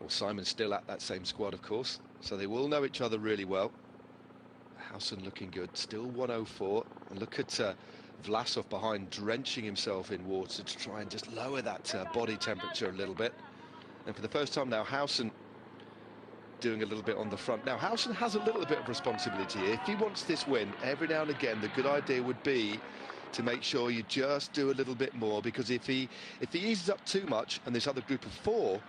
Well, Simon's still at that same squad, of course, so they will know each other really well. Howson looking good, still 104. And look at Vlasov behind, drenching himself in water to try and just lower that body temperature a little bit. And for the first time now, Howson doing a little bit on the front. Now, Howson has a little bit of responsibility here. If he wants this win, every now and again, the good idea would be to make sure you just do a little bit more, because if he eases up too much and this other group of 4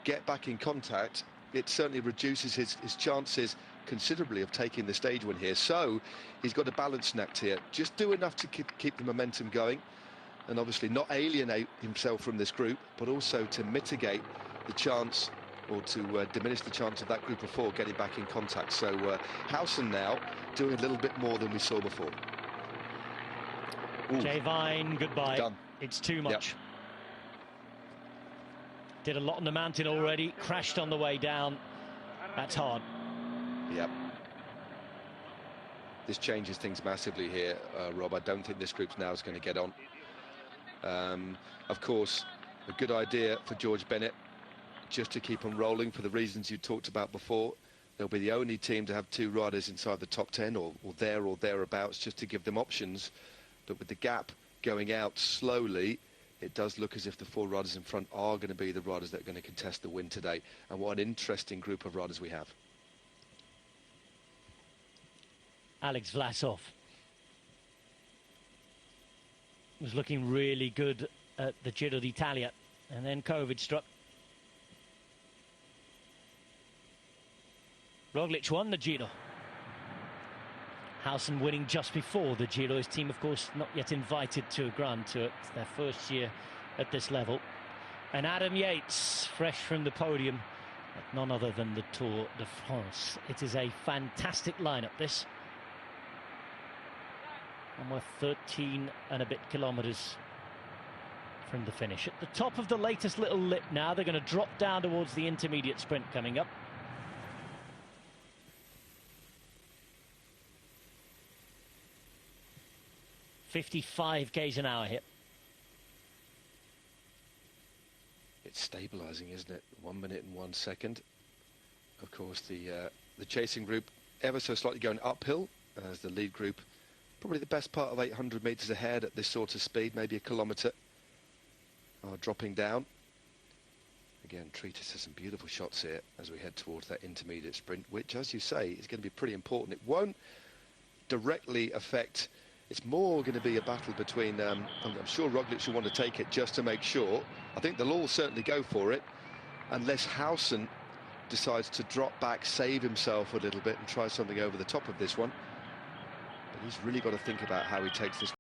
get back in contact, it certainly reduces his chances considerably of taking the stage win here. So he's got a balancing act here. Just do enough to keep the momentum going, and obviously not alienate himself from this group, but also to mitigate the chance, or to diminish the chance of that group of 4 getting back in contact. So Howson now doing a little bit more than we saw before. Jay Vine, goodbye. Done. It's too much. Yep. Did a lot on the mountain already, crashed on the way down. That's hard. Yep. This changes things massively here, Rob. I don't think this group now is going to get on. Of course, a good idea for George Bennett just to keep on rolling for the reasons you talked about before. They'll be the only team to have 2 riders inside the top 10 or there or thereabouts, just to give them options. But with the gap going out slowly, it does look as if the 4 riders in front are going to be the riders that are going to contest the win today. And what an interesting group of riders we have. Alex Vlasov was looking really good at the Giro d'Italia, and then COVID struck. Roglic won the Giro. Howson winning just before the Giro. His team, of course, not yet invited to a Grand Tour. It's their first year at this level. And Adam Yates, fresh from the podium, at none other than the Tour de France. It is a fantastic lineup, this. And we're 13 and a bit kilometres from the finish. At the top of the latest little lip now, they're going to drop down towards the intermediate sprint coming up. .55 k's an hour here. It's stabilising, isn't it? 1 minute and 1 second. Of course, the chasing group ever so slightly going uphill, as the lead group probably the best part of 800 metres ahead at this sort of speed, maybe a kilometre, are dropping down. Again, Treatise has some beautiful shots here as we head towards that intermediate sprint, which, as you say, is going to be pretty important. It won't directly affect. It's more going to be a battle between, I'm sure Roglic will want to take it just to make sure. I think they'll all certainly go for it, unless Howson decides to drop back, save himself a little bit and try something over the top of this one. But he's really got to think about how he takes this